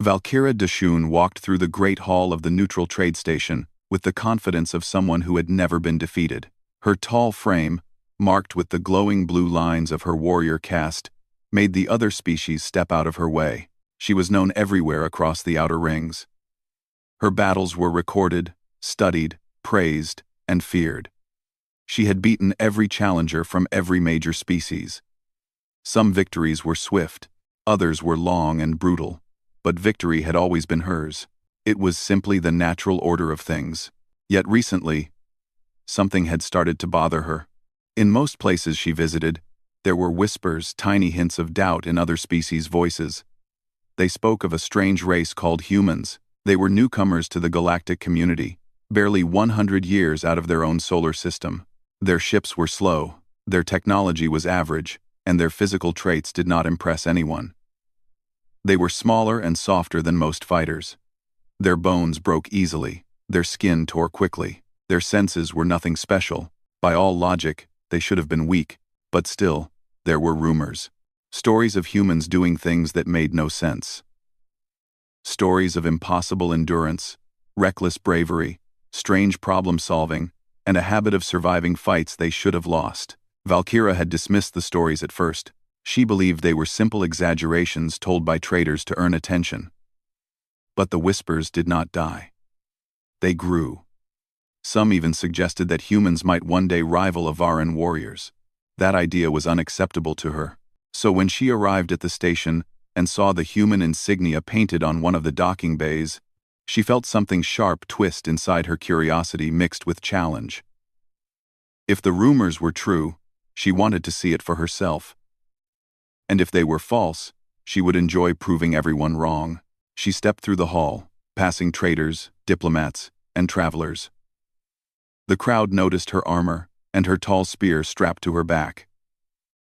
Valkyra Dashun walked through the great hall of the neutral trade station with the confidence of someone who had never been defeated. Her tall frame, marked with the glowing blue lines of her warrior caste, made the other species step out of her way. She was known everywhere across the outer rings. Her battles were recorded, studied, praised, and feared. She had beaten every challenger from every major species. Some victories were swift, others were long and brutal, but victory had always been hers. It was simply the natural order of things. Yet recently, something had started to bother her. In most places she visited, there were whispers, tiny hints of doubt in other species' voices. They spoke of a strange race called humans. They were newcomers to the galactic community, barely 100 years out of their own solar system. Their ships were slow, their technology was average, and their physical traits did not impress anyone. They were smaller and softer than most fighters. Their bones broke easily, their skin tore quickly, their senses were nothing special. By all logic, they should have been weak, but still, there were rumors. Stories of humans doing things that made no sense. Stories of impossible endurance, reckless bravery, strange problem-solving, and a habit of surviving fights they should have lost. Valkyra had dismissed the stories at first. She believed they were simple exaggerations told by traders to earn attention. But the whispers did not die. They grew. Some even suggested that humans might one day rival Avaran warriors. That idea was unacceptable to her. So when she arrived at the station and saw the human insignia painted on one of the docking bays, she felt something sharp twist inside her curiosity mixed with challenge. If the rumors were true, she wanted to see it for herself. And if they were false, she would enjoy proving everyone wrong. She stepped through the hall, passing traders, diplomats, and travelers. The crowd noticed her armor and her tall spear strapped to her back.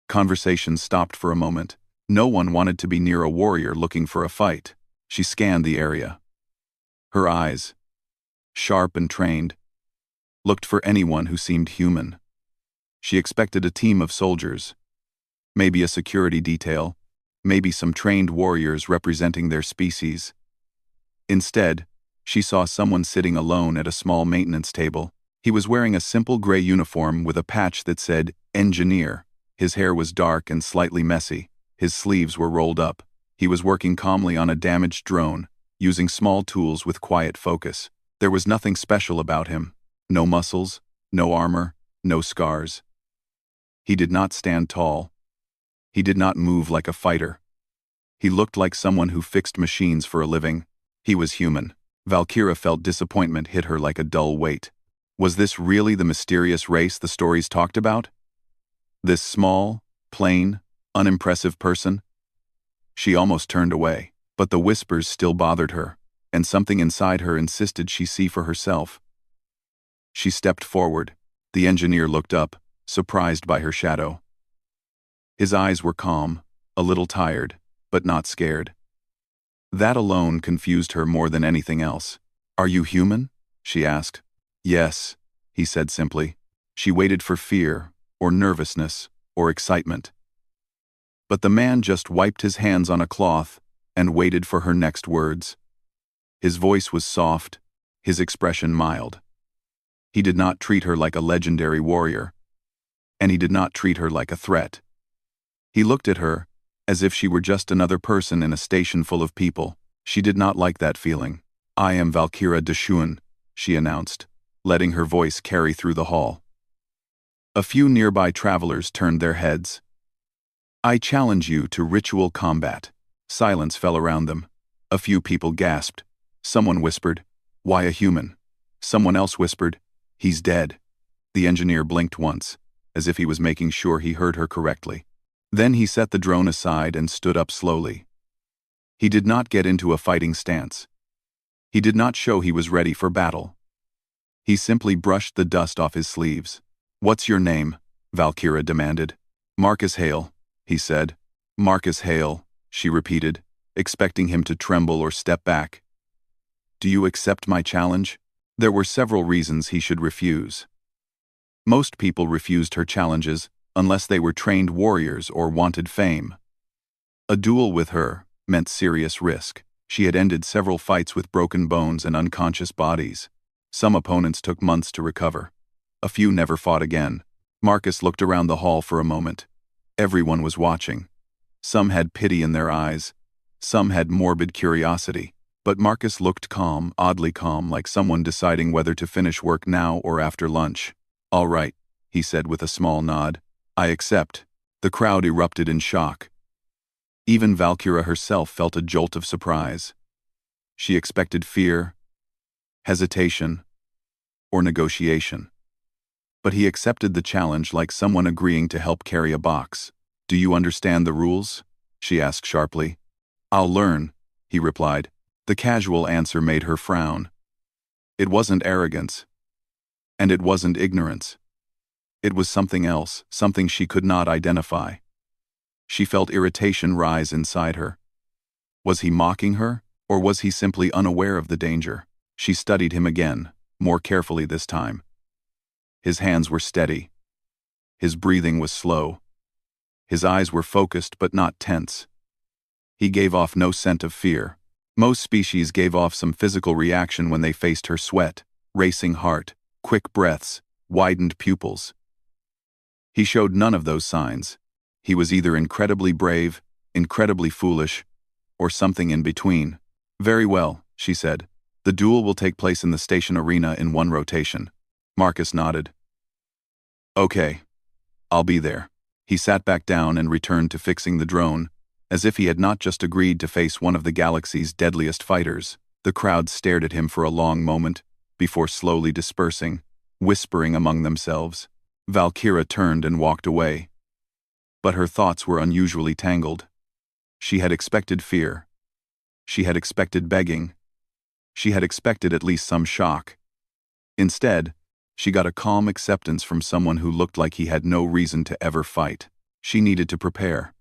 Conversation stopped for a moment. No one wanted to be near a warrior looking for a fight. She scanned the area. Her eyes, sharp and trained, looked for anyone who seemed human. She expected a team of soldiers, maybe a security detail, maybe some trained warriors representing their species. Instead, she saw someone sitting alone at a small maintenance table. He was wearing a simple gray uniform with a patch that said, "Engineer." His hair was dark and slightly messy. His sleeves were rolled up. He was working calmly on a damaged drone, using small tools with quiet focus. There was nothing special about him. No muscles, no armor, no scars. He did not stand tall. He did not move like a fighter. He looked like someone who fixed machines for a living. He was human. Valkyra felt disappointment hit her like a dull weight. Was this really the mysterious race the stories talked about? This small, plain, unimpressive person? She almost turned away, but the whispers still bothered her, and something inside her insisted she see for herself. She stepped forward. The engineer looked up, surprised by her shadow. His eyes were calm, a little tired, but not scared. That alone confused her more than anything else. "Are you human?" she asked. "Yes," he said simply. She waited for fear, or nervousness, or excitement. But the man just wiped his hands on a cloth and waited for her next words. His voice was soft, his expression mild. He did not treat her like a legendary warrior, and he did not treat her like a threat. He looked at her as if she were just another person in a station full of people. She did not like that feeling. "I am Valkyra Dashun," she announced, letting her voice carry through the hall. A few nearby travelers turned their heads. "I challenge you to ritual combat." Silence fell around them. A few people gasped. Someone whispered, "Why a human?" Someone else whispered, "He's dead." The engineer blinked once, as if he was making sure he heard her correctly. Then he set the drone aside and stood up slowly. He did not get into a fighting stance. He did not show he was ready for battle. He simply brushed the dust off his sleeves. "What's your name?" Valkyra demanded. "Marcus Hale," he said. "Marcus Hale," she repeated, expecting him to tremble or step back. "Do you accept my challenge?" There were several reasons he should refuse. Most people refused her challenges unless they were trained warriors or wanted fame. A duel with her meant serious risk. She had ended several fights with broken bones and unconscious bodies. Some opponents took months to recover. A few never fought again. Marcus looked around the hall for a moment. Everyone was watching. Some had pity in their eyes. Some had morbid curiosity. But Marcus looked calm, oddly calm, like someone deciding whether to finish work now or after lunch. "All right," he said with a small nod. "I accept." The crowd erupted in shock. Even Valkyra herself felt a jolt of surprise. She expected fear, hesitation, or negotiation. But he accepted the challenge like someone agreeing to help carry a box. "Do you understand the rules?" she asked sharply. "I'll learn," he replied. The casual answer made her frown. It wasn't arrogance. And it wasn't ignorance. It was something else, something she could not identify. She felt irritation rise inside her. Was he mocking her, or was he simply unaware of the danger? She studied him again, more carefully this time. His hands were steady. His breathing was slow. His eyes were focused but not tense. He gave off no scent of fear. Most species gave off some physical reaction when they faced her: sweat, racing heart, quick breaths, widened pupils. He showed none of those signs. He was either incredibly brave, incredibly foolish, or something in between. "Very well," she said. "The duel will take place in the station arena in one rotation." Marcus nodded. "Okay. I'll be there." He sat back down and returned to fixing the drone, as if he had not just agreed to face one of the galaxy's deadliest fighters. The crowd stared at him for a long moment, before slowly dispersing, whispering among themselves. Valkyra turned and walked away. But her thoughts were unusually tangled. She had expected fear. She had expected begging. She had expected at least some shock. Instead, she got a calm acceptance from someone who looked like he had no reason to ever fight. She needed to prepare.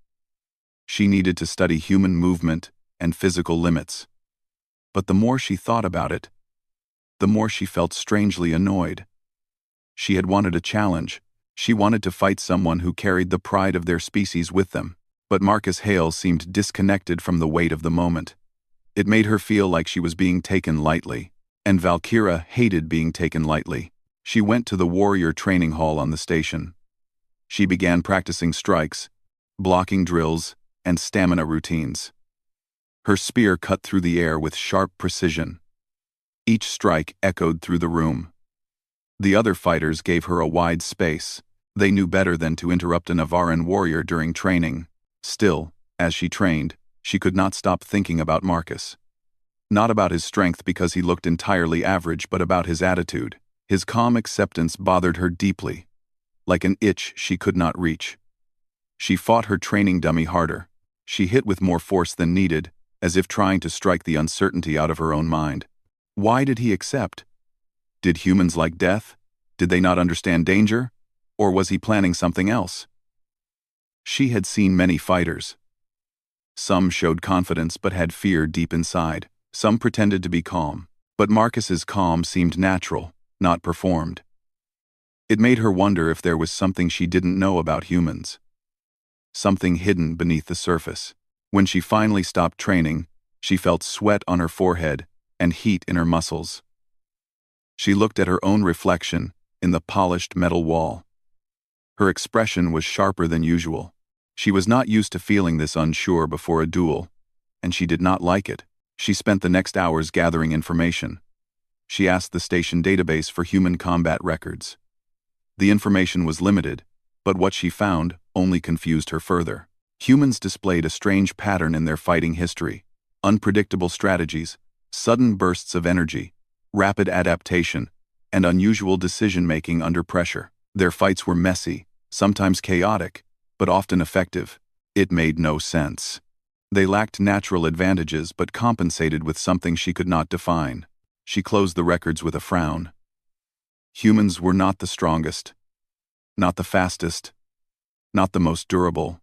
She needed to study human movement and physical limits. But the more she thought about it, the more she felt strangely annoyed. She had wanted a challenge. She wanted to fight someone who carried the pride of their species with them. But Marcus Hale seemed disconnected from the weight of the moment. It made her feel like she was being taken lightly. And Valkyra hated being taken lightly. She went to the warrior training hall on the station. She began practicing strikes, blocking drills, and stamina routines. Her spear cut through the air with sharp precision. Each strike echoed through the room. The other fighters gave her a wide space. They knew better than to interrupt a Navaran warrior during training. Still, as she trained, she could not stop thinking about Marcus. Not about his strength because he looked entirely average, but about his attitude. His calm acceptance bothered her deeply, like an itch she could not reach. She fought her training dummy harder. She hit with more force than needed, as if trying to strike the uncertainty out of her own mind. Why did he accept? Did humans like death? Did they not understand danger? Or was he planning something else? She had seen many fighters. Some showed confidence but had fear deep inside. Some pretended to be calm. But Marcus's calm seemed natural, not performed. It made her wonder if there was something she didn't know about humans. Something hidden beneath the surface. When she finally stopped training, she felt sweat on her forehead and heat in her muscles. She looked at her own reflection in the polished metal wall. Her expression was sharper than usual. She was not used to feeling this unsure before a duel, and she did not like it. She spent the next hours gathering information. She asked the station database for human combat records. The information was limited, but what she found only confused her further. Humans displayed a strange pattern in their fighting history: unpredictable strategies, sudden bursts of energy, rapid adaptation, and unusual decision-making under pressure. Their fights were messy, sometimes chaotic, but often effective. It made no sense. They lacked natural advantages but compensated with something she could not define. She closed the records with a frown. Humans were not the strongest, not the fastest, not the most durable.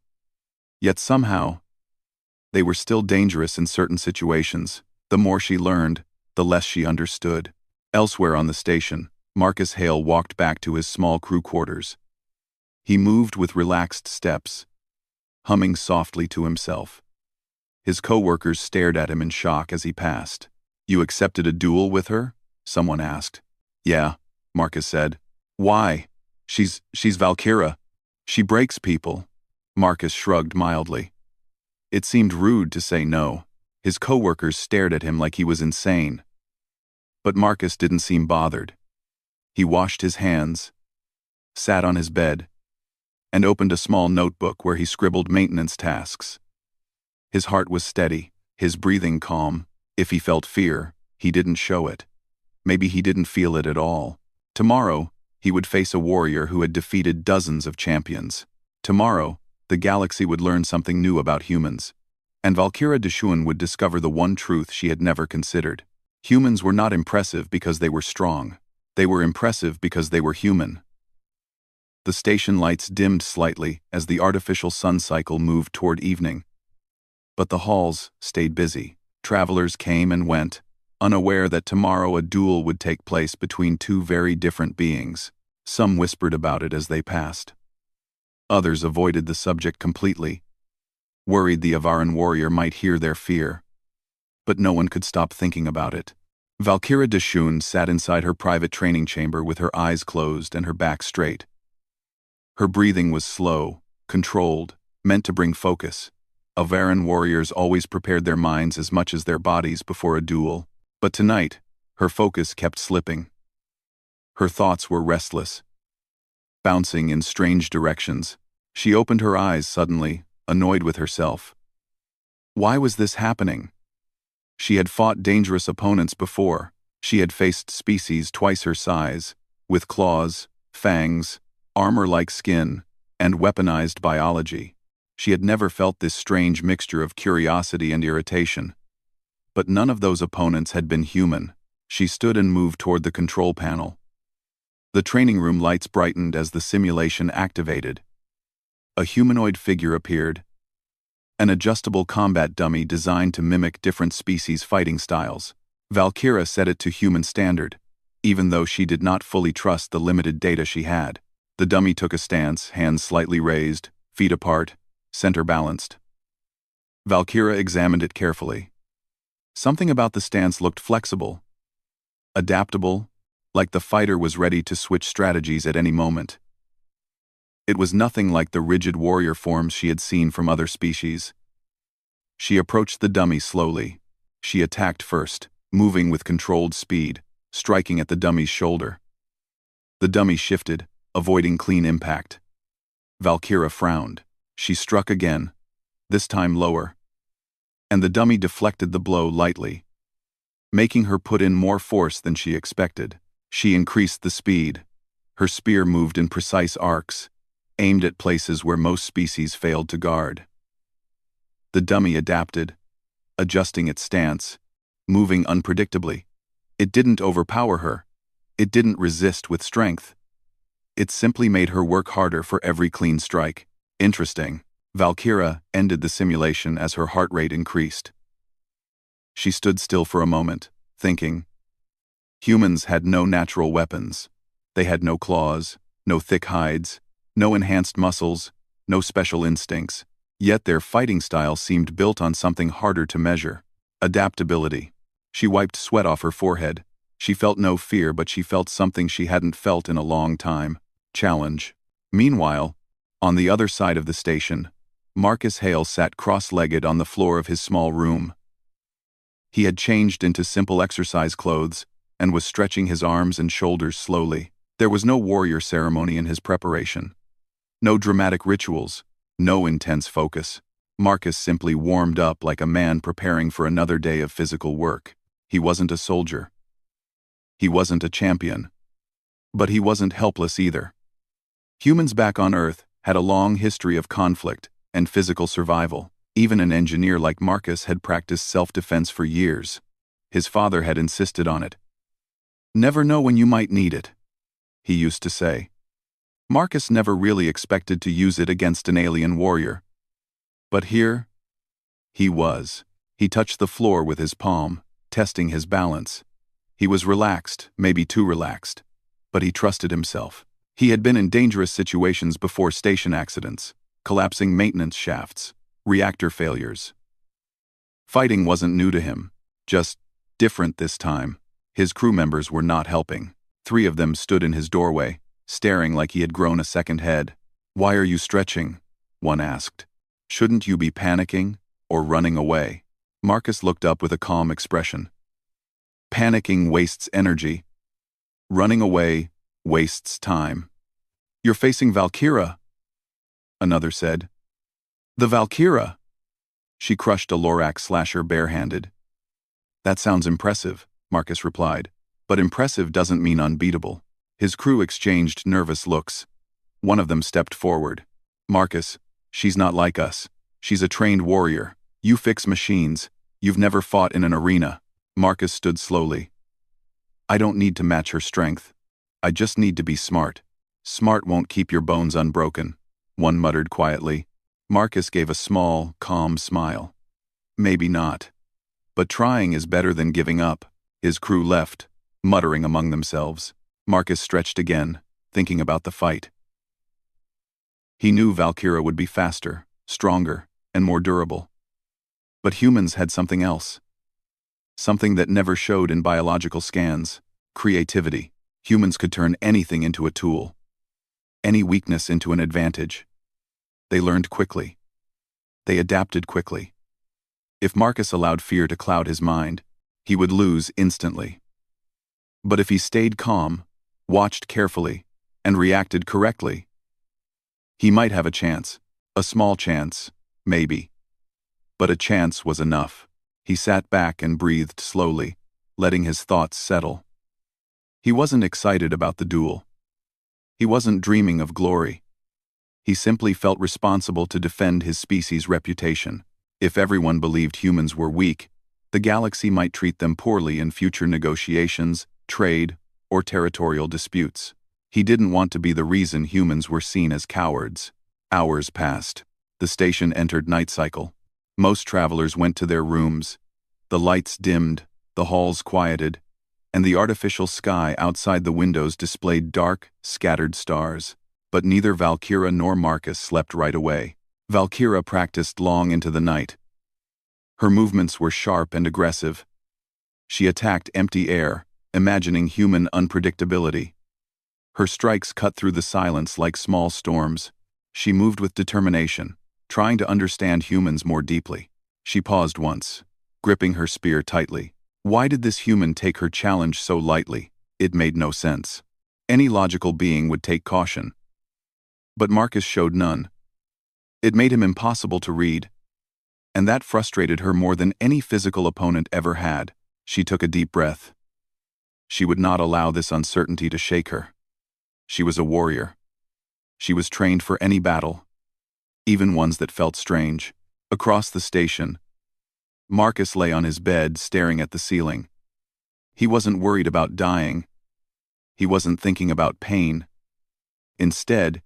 Yet somehow, they were still dangerous in certain situations. The more she learned, the less she understood. Elsewhere on the station, Marcus Hale walked back to his small crew quarters. He moved with relaxed steps, humming softly to himself. His co-workers stared at him in shock as he passed. "You accepted a duel with her?" someone asked. "Yeah," Marcus said. "Why?" She's Valkyra. She breaks people." Marcus shrugged mildly. It seemed rude to say no. His co-workers stared at him like he was insane. But Marcus didn't seem bothered. He washed his hands, sat on his bed, and opened a small notebook where he scribbled maintenance tasks. His heart was steady, his breathing calm. If he felt fear, he didn't show it. Maybe he didn't feel it at all. Tomorrow, he would face a warrior who had defeated dozens of champions. Tomorrow, the galaxy would learn something new about humans. And Valkyra Deshun would discover the one truth she had never considered. Humans were not impressive because they were strong. They were impressive because they were human. The station lights dimmed slightly as the artificial sun cycle moved toward evening. But the halls stayed busy. Travelers came and went, unaware that tomorrow a duel would take place between two very different beings. Some whispered about it as they passed. Others avoided the subject completely, worried the Avaran warrior might hear their fear. But no one could stop thinking about it. Valkyra Deshun sat inside her private training chamber with her eyes closed and her back straight. Her breathing was slow, controlled, meant to bring focus. Avaran warriors always prepared their minds as much as their bodies before a duel. But tonight, her focus kept slipping. Her thoughts were restless, bouncing in strange directions. She opened her eyes suddenly, annoyed with herself. Why was this happening? She had fought dangerous opponents before. She had faced species twice her size, with claws, fangs, armor-like skin, and weaponized biology. She had never felt this strange mixture of curiosity and irritation. But none of those opponents had been human. She stood and moved toward the control panel. The training room lights brightened as the simulation activated. A humanoid figure appeared, an adjustable combat dummy designed to mimic different species' fighting styles. Valkyra set it to human standard, even though she did not fully trust the limited data she had. The dummy took a stance, hands slightly raised, feet apart, center balanced. Valkyra examined it carefully. Something about the stance looked flexible, adaptable, like the fighter was ready to switch strategies at any moment. It was nothing like the rigid warrior forms she had seen from other species. She approached the dummy slowly. She attacked first, moving with controlled speed, striking at the dummy's shoulder. The dummy shifted, avoiding clean impact. Valkyra frowned. She struck again, this time lower. And the dummy deflected the blow lightly, making her put in more force than she expected. She increased the speed. Her spear moved in precise arcs, aimed at places where most species failed to guard. The dummy adapted, adjusting its stance, moving unpredictably. It didn't overpower her. It didn't resist with strength. It simply made her work harder for every clean strike. Interesting. Valkyra ended the simulation as her heart rate increased. She stood still for a moment, thinking. Humans had no natural weapons. They had no claws, no thick hides, no enhanced muscles, no special instincts. Yet their fighting style seemed built on something harder to measure. Adaptability. She wiped sweat off her forehead. She felt no fear, but she felt something she hadn't felt in a long time. Challenge. Meanwhile, on the other side of the station, Marcus Hale sat cross-legged on the floor of his small room. He had changed into simple exercise clothes and was stretching his arms and shoulders slowly. There was no warrior ceremony in his preparation. No dramatic rituals, no intense focus. Marcus simply warmed up like a man preparing for another day of physical work. He wasn't a soldier. He wasn't a champion. But he wasn't helpless either. Humans back on Earth had a long history of conflict and physical survival. Even an engineer like Marcus had practiced self-defense for years. His father had insisted on it. "Never know when you might need it," he used to say. Marcus never really expected to use it against an alien warrior. But here, he was. He touched the floor with his palm, testing his balance. He was relaxed, maybe too relaxed. But he trusted himself. He had been in dangerous situations before: station accidents, collapsing maintenance shafts, reactor failures. Fighting wasn't new to him, just different this time. His crew members were not helping. 3 of them stood in his doorway, staring like he had grown a second head. "Why are you stretching?" one asked. "Shouldn't you be panicking or running away?" Marcus looked up with a calm expression. "Panicking wastes energy. Running away wastes time." "You're facing Valkyra," another said. "The Valkyra!" She crushed a Lorak slasher barehanded. "That sounds impressive," Marcus replied, "but impressive doesn't mean unbeatable." His crew exchanged nervous looks. One of them stepped forward. "Marcus, she's not like us. She's a trained warrior. You fix machines. You've never fought in an arena." Marcus stood slowly. "I don't need to match her strength. I just need to be smart." "Smart won't keep your bones unbroken," one muttered quietly. Marcus gave a small, calm smile. "Maybe not. But trying is better than giving up." His crew left, muttering among themselves. Marcus stretched again, thinking about the fight. He knew Valkyra would be faster, stronger, and more durable. But humans had something else. Something that never showed in biological scans: creativity. Humans could turn anything into a tool, any weakness into an advantage. They learned quickly. They adapted quickly. If Marcus allowed fear to cloud his mind, he would lose instantly. But if he stayed calm, watched carefully, and reacted correctly, he might have a chance. A small chance, maybe. But a chance was enough. He sat back and breathed slowly, letting his thoughts settle. He wasn't excited about the duel. He wasn't dreaming of glory. He simply felt responsible to defend his species' reputation. If everyone believed humans were weak, the galaxy might treat them poorly in future negotiations, trade, or territorial disputes. He didn't want to be the reason humans were seen as cowards. Hours passed. The station entered night cycle. Most travelers went to their rooms. The lights dimmed, the halls quieted, and the artificial sky outside the windows displayed dark, scattered stars. But neither Valkyra nor Marcus slept right away. Valkyra practiced long into the night. Her movements were sharp and aggressive. She attacked empty air, imagining human unpredictability. Her strikes cut through the silence like small storms. She moved with determination, trying to understand humans more deeply. She paused once, gripping her spear tightly. Why did this human take her challenge so lightly? It made no sense. Any logical being would take caution. But Marcus showed none. It made him impossible to read. And that frustrated her more than any physical opponent ever had. She took a deep breath. She would not allow this uncertainty to shake her. She was a warrior. She was trained for any battle, even ones that felt strange. Across the station, Marcus lay on his bed staring at the ceiling. He wasn't worried about dying. He wasn't thinking about pain. Instead,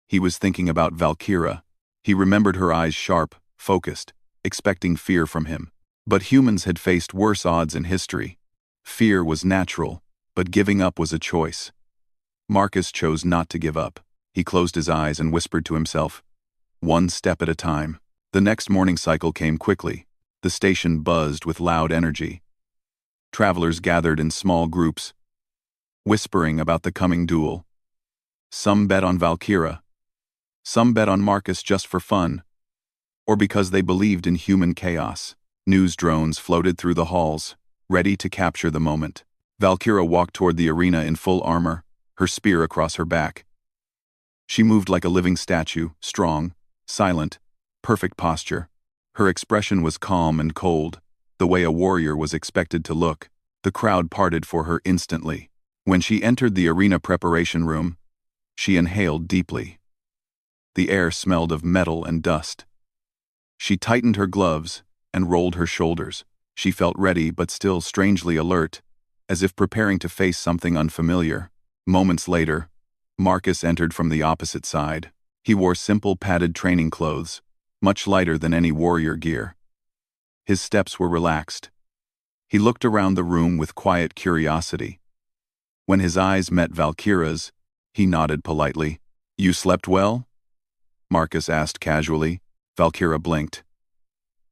he was thinking about Valkyra. He remembered her eyes sharp, focused, expecting fear from him. But humans had faced worse odds in history. Fear was natural, but giving up was a choice. Marcus chose not to give up. He closed his eyes and whispered to himself, one step at a time. The next morning cycle came quickly. The station buzzed with loud energy. Travelers gathered in small groups, whispering about the coming duel. Some bet on Valkyra. Some bet on Marcus just for fun, or because they believed in human chaos. News drones floated through the halls, ready to capture the moment. Valkyra walked toward the arena in full armor, her spear across her back. She moved like a living statue, strong, silent, perfect posture. Her expression was calm and cold, the way a warrior was expected to look. The crowd parted for her instantly. When she entered the arena preparation room, she inhaled deeply. The air smelled of metal and dust. She tightened her gloves and rolled her shoulders. She felt ready but still strangely alert, as if preparing to face something unfamiliar. Moments later, Marcus entered from the opposite side. He wore simple padded training clothes, much lighter than any warrior gear. His steps were relaxed. He looked around the room with quiet curiosity. When his eyes met Valkyra's, he nodded politely. "You slept well?" Marcus asked casually. Valkyra blinked.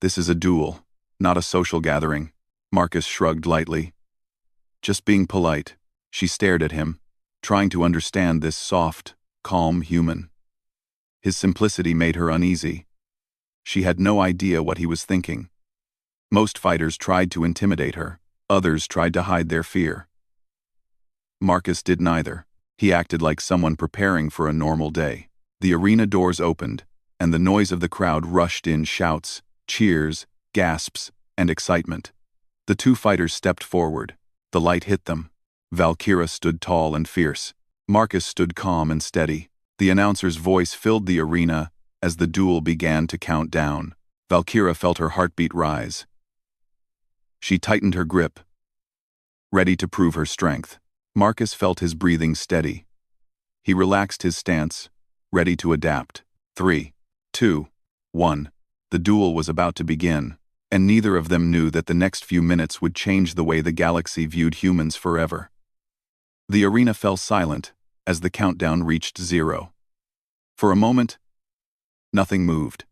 "This is a duel. Not a social gathering. Marcus shrugged lightly. Just being polite. She stared at him, trying to understand this soft, calm human. His simplicity made her uneasy. She had no idea what he was thinking. Most fighters tried to intimidate her. Others tried to hide their fear. Marcus did neither. He acted like someone preparing for a normal day. The arena doors opened, and the noise of the crowd rushed in shouts, cheers, gasps, and excitement. The two fighters stepped forward. The light hit them. Valkyra stood tall and fierce. Marcus stood calm and steady. The announcer's voice filled the arena as the duel began to count down. Valkyra felt her heartbeat rise. She tightened her grip, ready to prove her strength. Marcus felt his breathing steady. He relaxed his stance, ready to adapt. 3, 2, 1. The duel was about to begin, and neither of them knew that the next few minutes would change the way the galaxy viewed humans forever. The arena fell silent as the countdown reached 0. For a moment, nothing moved.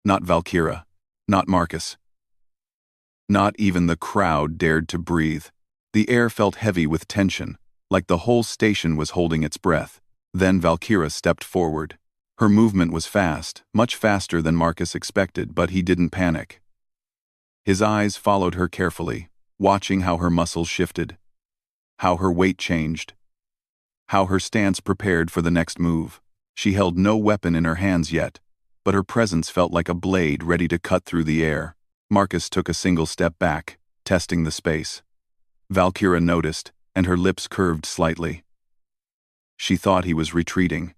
Not Valkyra, not Marcus. Not even the crowd dared to breathe. The air felt heavy with tension, like the whole station was holding its breath. Then Valkyra stepped forward. Her movement was fast, much faster than Marcus expected, but he didn't panic. His eyes followed her carefully, watching how her muscles shifted, how her weight changed, how her stance prepared for the next move. She held no weapon in her hands yet, but her presence felt like a blade ready to cut through the air. Marcus took a single step back, testing the space. Valkyra noticed, and her lips curved slightly. She thought he was retreating.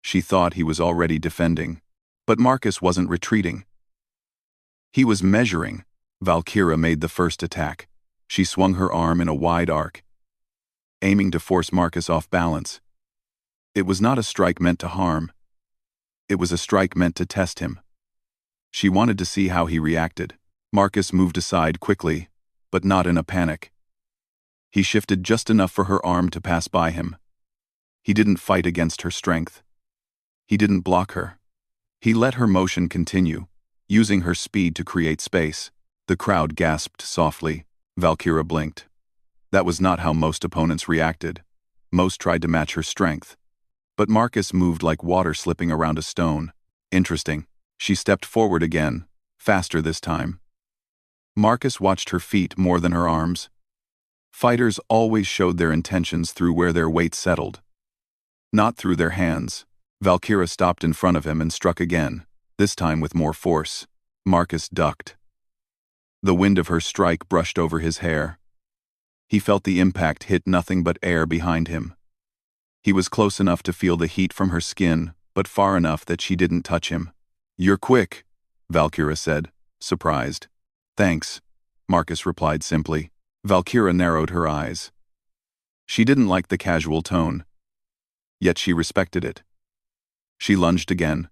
She thought he was already defending. But Marcus wasn't retreating. He was measuring. Valkyra made the first attack. She swung her arm in a wide arc, aiming to force Marcus off balance. It was not a strike meant to harm. It was a strike meant to test him. She wanted to see how he reacted. Marcus moved aside quickly, but not in a panic. He shifted just enough for her arm to pass by him. He didn't fight against her strength. He didn't block her. He let her motion continue, using her speed to create space. The crowd gasped softly. Valkyra blinked. That was not how most opponents reacted. Most tried to match her strength. But Marcus moved like water slipping around a stone. Interesting. She stepped forward again, faster this time. Marcus watched her feet more than her arms. Fighters always showed their intentions through where their weight settled, not through their hands. Valkyra stopped in front of him and struck again, this time with more force. Marcus ducked. The wind of her strike brushed over his hair. He felt the impact hit nothing but air behind him. He was close enough to feel the heat from her skin, but far enough that she didn't touch him. "You're quick," Valkyra said, surprised. "Thanks," Marcus replied simply. Valkyra narrowed her eyes. She didn't like the casual tone, yet she respected it. She lunged again,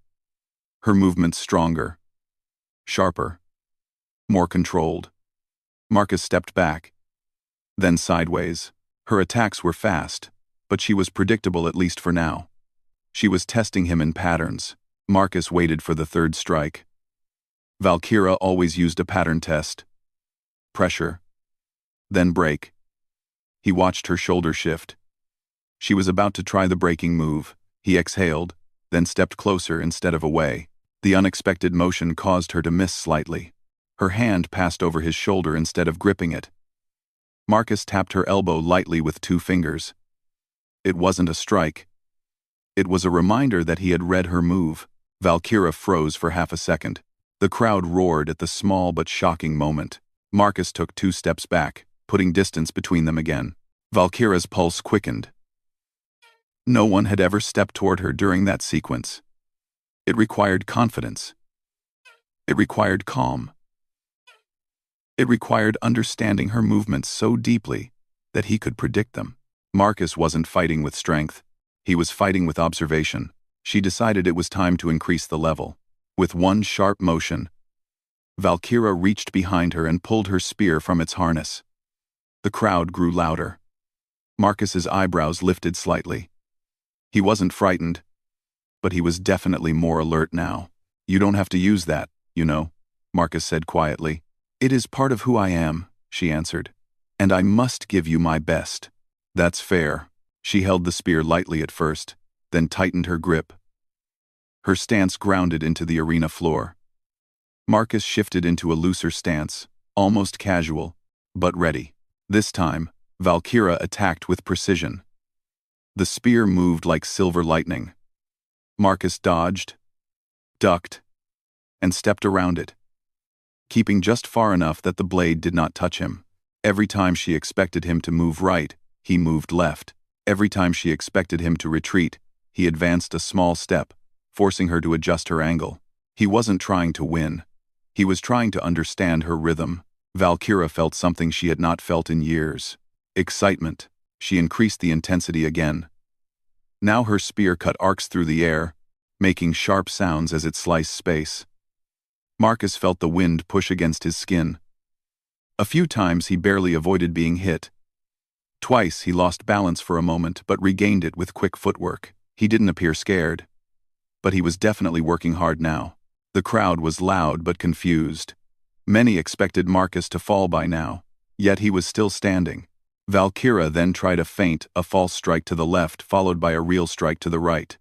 her movements stronger, sharper, more controlled. Marcus stepped back, then sideways. Her attacks were fast, but she was predictable at least for now. She was testing him in patterns. Marcus waited for the third strike. Valkyra always used a pattern test. Pressure, then break. He watched her shoulder shift. She was about to try the breaking move. He exhaled, then stepped closer instead of away. The unexpected motion caused her to miss slightly. Her hand passed over his shoulder instead of gripping it. Marcus tapped her elbow lightly with 2 fingers. It wasn't a strike. It was a reminder that he had read her move. Valkyra froze for half a second. The crowd roared at the small but shocking moment. Marcus took 2 steps back, putting distance between them again. Valkyra's pulse quickened. No one had ever stepped toward her during that sequence. It required confidence. It required calm. It required understanding her movements so deeply that he could predict them. Marcus wasn't fighting with strength. He was fighting with observation. She decided it was time to increase the level. With one sharp motion, Valkyra reached behind her and pulled her spear from its harness. The crowd grew louder. Marcus's eyebrows lifted slightly. He wasn't frightened, but he was definitely more alert now. "You don't have to use that, you know," Marcus said quietly. "It is part of who I am," she answered, "and I must give you my best." "That's fair." She held the spear lightly at first, then tightened her grip. Her stance grounded into the arena floor. Marcus shifted into a looser stance, almost casual, but ready. This time, Valkyra attacked with precision. The spear moved like silver lightning. Marcus dodged, ducked, and stepped around it, keeping just far enough that the blade did not touch him. Every time she expected him to move right, he moved left. Every time she expected him to retreat, he advanced a small step, forcing her to adjust her angle. He wasn't trying to win. He was trying to understand her rhythm. Valkyra felt something she had not felt in years. Excitement. She increased the intensity again. Now her spear cut arcs through the air, making sharp sounds as it sliced space. Marcus felt the wind push against his skin. A few times he barely avoided being hit. Twice he lost balance for a moment but regained it with quick footwork. He didn't appear scared, but he was definitely working hard now. The crowd was loud but confused. Many expected Marcus to fall by now, yet he was still standing. Valkyra then tried a feint, a false strike to the left followed by a real strike to the right.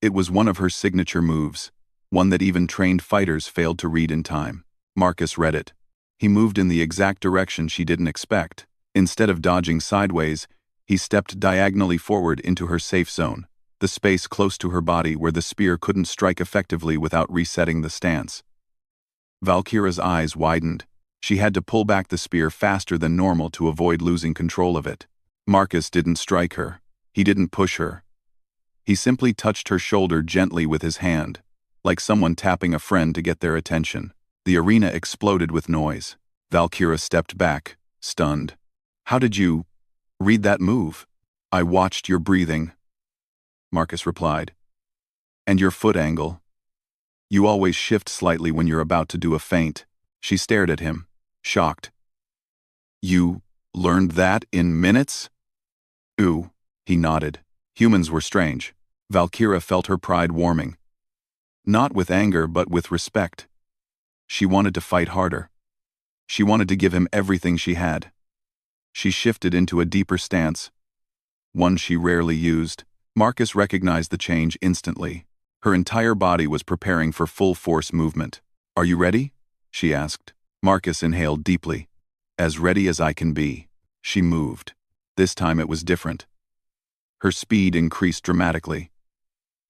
It was one of her signature moves, one that even trained fighters failed to read in time. Marcus read it. He moved in the exact direction she didn't expect. Instead of dodging sideways, he stepped diagonally forward into her safe zone, the space close to her body where the spear couldn't strike effectively without resetting the stance. Valkyra's eyes widened. She had to pull back the spear faster than normal to avoid losing control of it. Marcus didn't strike her. He didn't push her. He simply touched her shoulder gently with his hand, like someone tapping a friend to get their attention. The arena exploded with noise. Valkyra stepped back, stunned. "How did you read that move?" "I watched your breathing," Marcus replied. "And your foot angle. You always shift slightly when you're about to do a feint." She stared at him, shocked. "You learned that in minutes?" "Ooh," he nodded. Humans were strange. Valkyra felt her pride warming. Not with anger but with respect. She wanted to fight harder. She wanted to give him everything she had. She shifted into a deeper stance, one she rarely used. Marcus recognized the change instantly. Her entire body was preparing for full-force movement. "Are you ready?" she asked. Marcus inhaled deeply. "As ready as I can be." She moved. This time it was different. Her speed increased dramatically.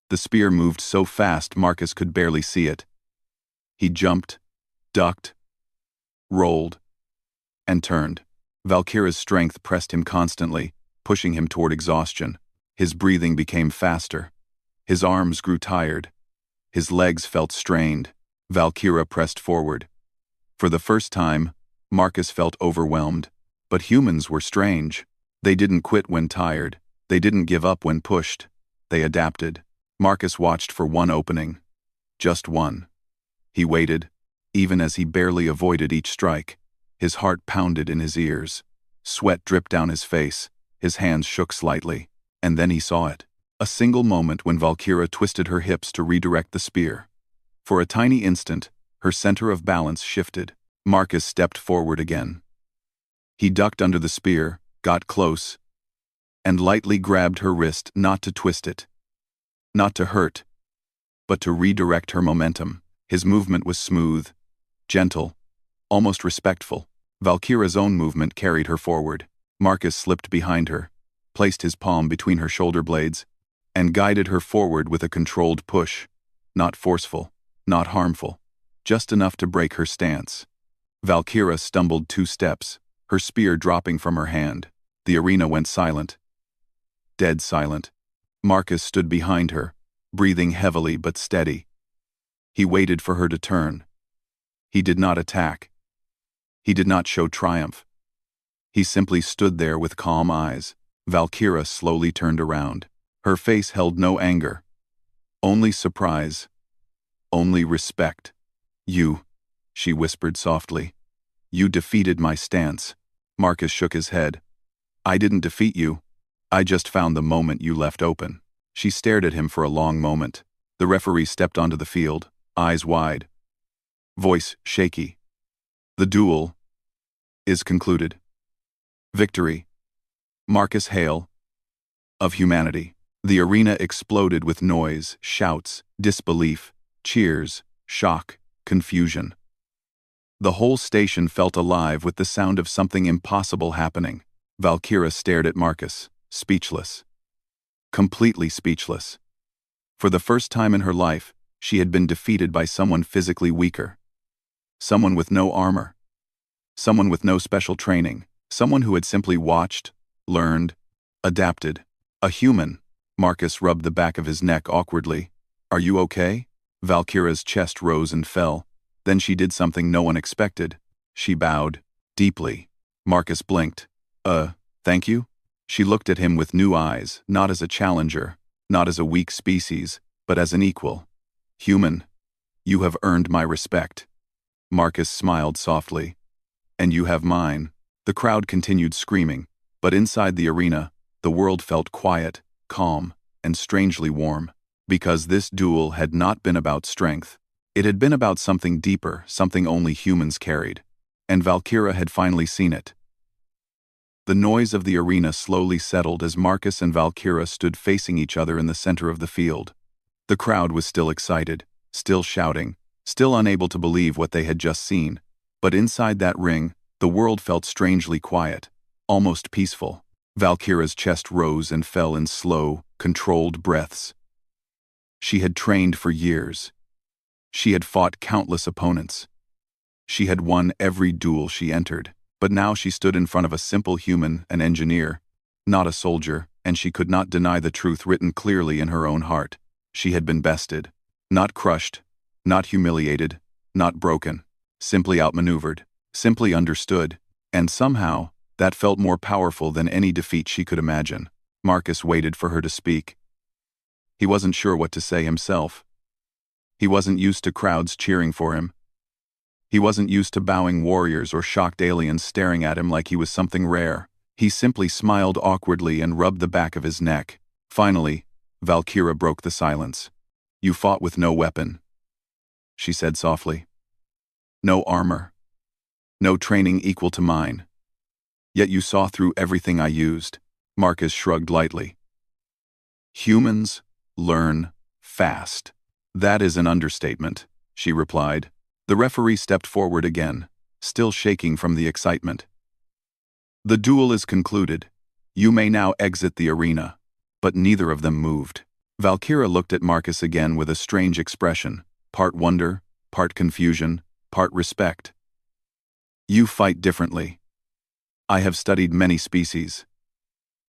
The spear moved so fast Marcus could barely see it. He jumped, ducked, rolled, and turned. Valkyra's strength pressed him constantly, pushing him toward exhaustion. His breathing became faster. His arms grew tired. His legs felt strained. Valkyra pressed forward. For the first time, Marcus felt overwhelmed. But humans were strange. They didn't quit when tired. They didn't give up when pushed. They adapted. Marcus watched for one opening. Just one. He waited, even as he barely avoided each strike. His heart pounded in his ears. Sweat dripped down his face. His hands shook slightly. And then he saw it. A single moment when Valkyra twisted her hips to redirect the spear. For a tiny instant, her center of balance shifted. Marcus stepped forward again. He ducked under the spear, got close, and lightly grabbed her wrist, not to twist it, not to hurt, but to redirect her momentum. His movement was smooth, gentle, almost respectful. Valkyra's own movement carried her forward. Marcus slipped behind her, placed his palm between her shoulder blades, and guided her forward with a controlled push, not forceful, not harmful, just enough to break her stance. Valkyra stumbled 2 steps, her spear dropping from her hand. The arena went silent. Dead silent. Marcus stood behind her, breathing heavily but steady. He waited for her to turn. He did not attack. He did not show triumph. He simply stood there with calm eyes. Valkyra slowly turned around. Her face held no anger, only surprise, only respect. "You," she whispered softly. "You defeated my stance." Marcus shook his head. "I didn't defeat you. I just found the moment you left open." She stared at him for a long moment. The referee stepped onto the field, eyes wide, voice shaky. The duel is concluded. Victory. Marcus Hale of humanity. The arena exploded with noise, shouts, disbelief, cheers, shock, confusion. The whole station felt alive with the sound of something impossible happening. Valkyra stared at Marcus, speechless. Completely speechless. For the first time in her life, she had been defeated by someone physically weaker. Someone with no armor. Someone with no special training. Someone who had simply watched, learned, adapted. A human. Marcus rubbed the back of his neck awkwardly. Are you okay? Valkyra's chest rose and fell. Then she did something no one expected. She bowed, deeply. Marcus blinked. Thank you? She looked at him with new eyes, not as a challenger, not as a weak species, but as an equal. Human, you have earned my respect. Marcus smiled softly. And you have mine. The crowd continued screaming, but inside the arena, the world felt quiet, calm, and strangely warm. Because this duel had not been about strength. It had been about something deeper, something only humans carried. And Valkyra had finally seen it. The noise of the arena slowly settled as Marcus and Valkyra stood facing each other in the center of the field. The crowd was still excited, still shouting, still unable to believe what they had just seen. But inside that ring, the world felt strangely quiet, almost peaceful. Valkyra's chest rose and fell in slow, controlled breaths. She had trained for years. She had fought countless opponents. She had won every duel she entered, but now she stood in front of a simple human, an engineer, not a soldier, and she could not deny the truth written clearly in her own heart. She had been bested, not crushed, not humiliated, not broken, simply outmaneuvered, simply understood, and somehow, that felt more powerful than any defeat she could imagine. Marcus waited for her to speak. He wasn't sure what to say himself. He wasn't used to crowds cheering for him. He wasn't used to bowing warriors or shocked aliens staring at him like he was something rare. He simply smiled awkwardly and rubbed the back of his neck. Finally, Valkyra broke the silence. You fought with no weapon, she said softly. No armor. No training equal to mine. Yet you saw through everything I used. Marcus shrugged lightly. Humans learn fast. That is an understatement, she replied. The referee stepped forward again, still shaking from the excitement. The duel is concluded. You may now exit the arena. But neither of them moved. Valkyra looked at Marcus again with a strange expression, part wonder, part confusion, part respect. You fight differently. I have studied many species.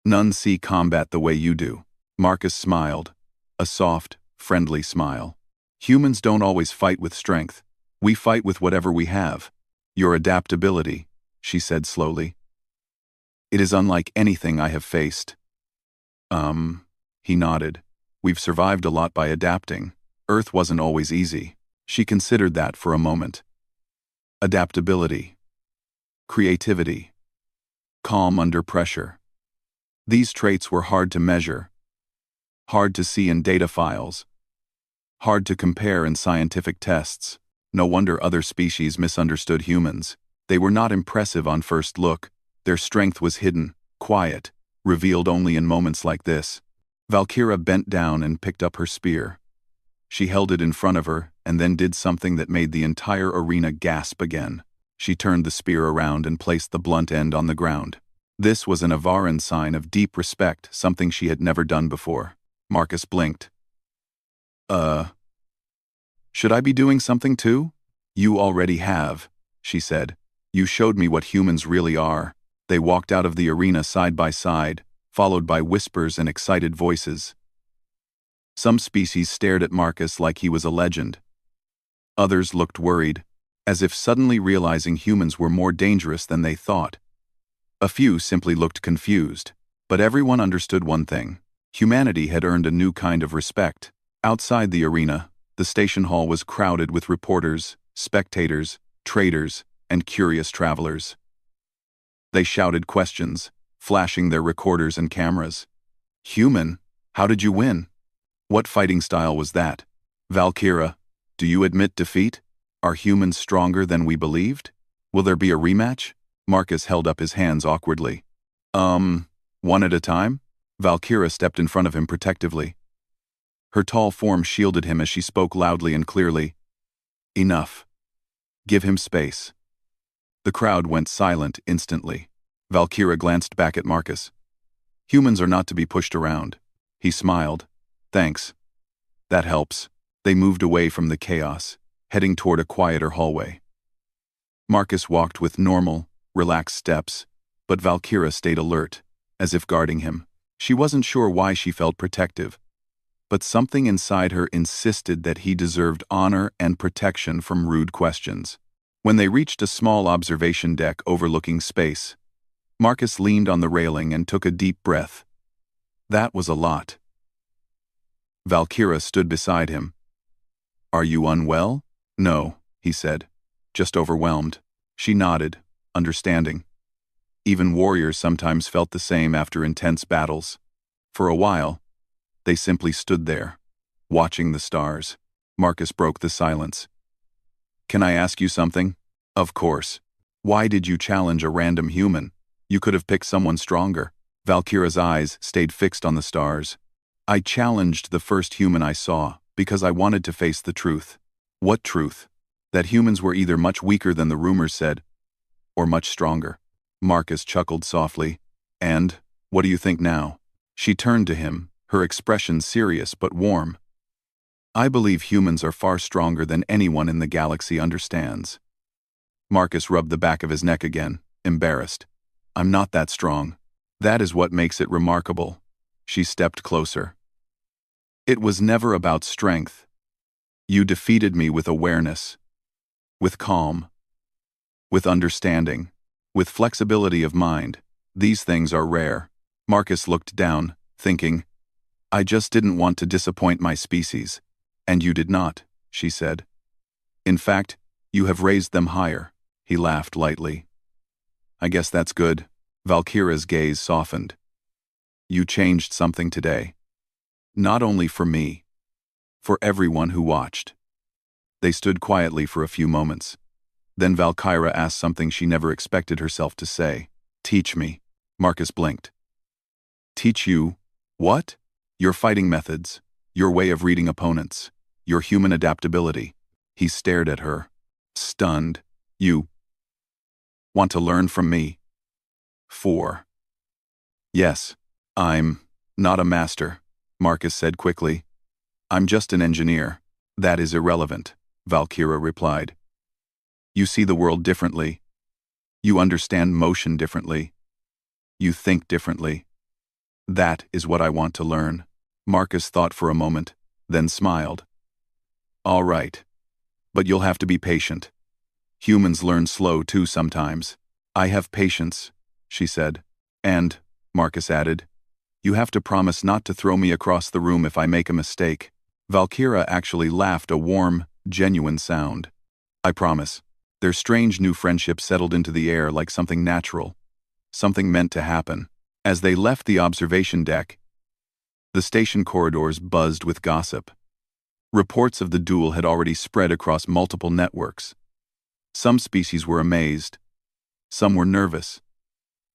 None see combat the way you do. Marcus smiled, a soft, friendly smile. Humans don't always fight with strength. We fight with whatever we have. Your adaptability, she said slowly. It is unlike anything I have faced. He nodded. We've survived a lot by adapting. Earth wasn't always easy. She considered that for a moment. Adaptability. Creativity. Calm under pressure. These traits were hard to measure. Hard to see in data files. Hard to compare in scientific tests. No wonder other species misunderstood humans. They were not impressive on first look. Their strength was hidden, quiet, revealed only in moments like this. Valkyra bent down and picked up her spear. She held it in front of her and then did something that made the entire arena gasp again. She turned the spear around and placed the blunt end on the ground. This was an Avaran sign of deep respect, something she had never done before. Marcus blinked. Should I be doing something too? You already have, she said. You showed me what humans really are. They walked out of the arena side by side, followed by whispers and excited voices. Some species stared at Marcus like he was a legend. Others looked worried, as if suddenly realizing humans were more dangerous than they thought. A few simply looked confused, but everyone understood one thing. Humanity had earned a new kind of respect. Outside the arena, the station hall was crowded with reporters, spectators, traders, and curious travelers. They shouted questions, flashing their recorders and cameras. Human, how did you win? What fighting style was that? Valkyra, do you admit defeat? Are humans stronger than we believed? Will there be a rematch? Marcus held up his hands awkwardly. One at a time? Valkyra stepped in front of him protectively. Her tall form shielded him as she spoke loudly and clearly. Enough. Give him space. The crowd went silent instantly. Valkyra glanced back at Marcus. Humans are not to be pushed around. He smiled. Thanks. That helps. They moved away from the chaos, heading toward a quieter hallway. Marcus walked with normal, relaxed steps, but Valkyra stayed alert, as if guarding him. She wasn't sure why she felt protective, but something inside her insisted that he deserved honor and protection from rude questions. When they reached a small observation deck overlooking space, Marcus leaned on the railing and took a deep breath. That was a lot. Valkyra stood beside him. Are you unwell? No, he said. Just overwhelmed. She nodded, understanding. Even warriors sometimes felt the same after intense battles. For a while, they simply stood there, watching the stars. Marcus broke the silence. Can I ask you something? Of course. Why did you challenge a random human? You could have picked someone stronger. Valkyra's eyes stayed fixed on the stars. I challenged the first human I saw because I wanted to face the truth. What truth? That humans were either much weaker than the rumors said, or much stronger. Marcus chuckled softly. And, what do you think now? She turned to him, her expression serious but warm. I believe humans are far stronger than anyone in the galaxy understands. Marcus rubbed the back of his neck again, embarrassed. I'm not that strong. That is what makes it remarkable. She stepped closer. It was never about strength. You defeated me with awareness, with calm, with understanding, with flexibility of mind. These things are rare. Marcus looked down, thinking, I just didn't want to disappoint my species. And you did not, she said. In fact, you have raised them higher. He laughed lightly. I guess that's good. Valkyra's gaze softened. You changed something today. Not only for me, for everyone who watched. They stood quietly for a few moments. Then Valkyra asked something she never expected herself to say. Teach me. Marcus blinked. Teach you? What? Your fighting methods, your way of reading opponents, your human adaptability. He stared at her, stunned. You want to learn from me? 4. Yes, I'm not a master, Marcus said quickly. I'm just an engineer. That is irrelevant, Valkyra replied. You see the world differently. You understand motion differently. You think differently. That is what I want to learn. Marcus thought for a moment, then smiled. All right. But you'll have to be patient. Humans learn slow too sometimes. I have patience, she said. And, Marcus added, you have to promise not to throw me across the room if I make a mistake. Valkyra actually laughed a warm, genuine sound. I promise. Their strange new friendship settled into the air like something natural, something meant to happen. As they left the observation deck, the station corridors buzzed with gossip. Reports of the duel had already spread across multiple networks. Some species were amazed. Some were nervous.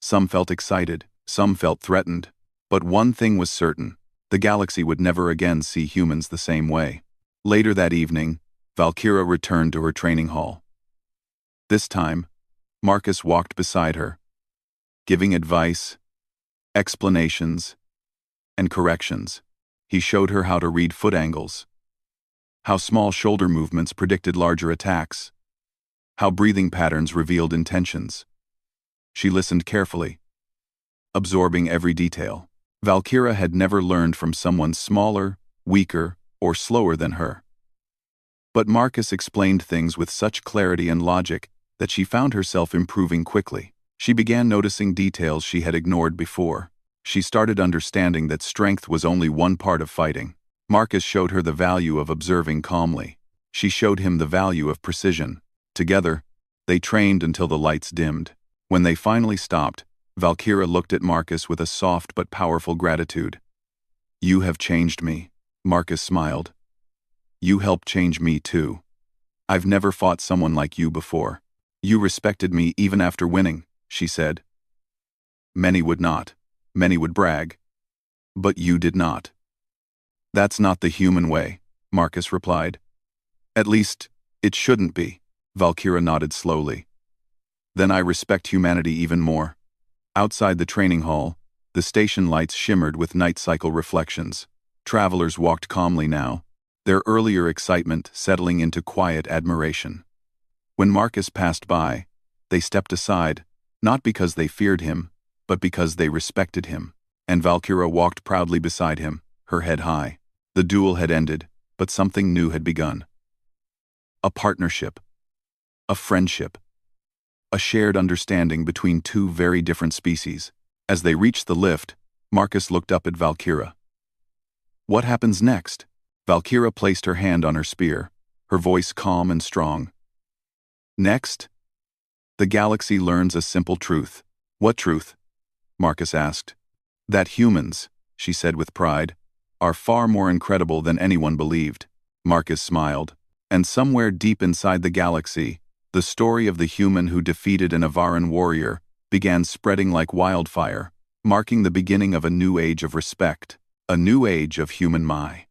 Some felt excited. Some felt threatened. But one thing was certain. The galaxy would never again see humans the same way. Later that evening, Valkyra returned to her training hall. This time, Marcus walked beside her, giving advice, explanations, and corrections. He showed her how to read foot angles, how small shoulder movements predicted larger attacks, how breathing patterns revealed intentions. She listened carefully, absorbing every detail. Valkyra had never learned from someone smaller, weaker, or slower than her. But Marcus explained things with such clarity and logic that she found herself improving quickly. She began noticing details she had ignored before. She started understanding that strength was only one part of fighting. Marcus showed her the value of observing calmly. She showed him the value of precision. Together, they trained until the lights dimmed. When they finally stopped, Valkyra looked at Marcus with a soft but powerful gratitude. You have changed me, Marcus smiled. You helped change me too. I've never fought someone like you before. You respected me even after winning, she said. Many would not. Many would brag. But you did not. That's not the human way, Marcus replied. At least, it shouldn't be, Valkyra nodded slowly. Then I respect humanity even more. Outside the training hall, the station lights shimmered with night cycle reflections. Travelers walked calmly now, their earlier excitement settling into quiet admiration. When Marcus passed by, they stepped aside, not because they feared him, but because they respected him, and Valkyra walked proudly beside him, her head high. The duel had ended, but something new had begun. A partnership. A friendship. A shared understanding between two very different species. As they reached the lift, Marcus looked up at Valkyra. What happens next? Valkyra placed her hand on her spear, her voice calm and strong. Next? The galaxy learns a simple truth. What truth? Marcus asked. That humans, she said with pride, are far more incredible than anyone believed. Marcus smiled. And somewhere deep inside the galaxy, the story of the human who defeated an Avaran warrior began spreading like wildfire, marking the beginning of a new age of respect, a new age of human mai.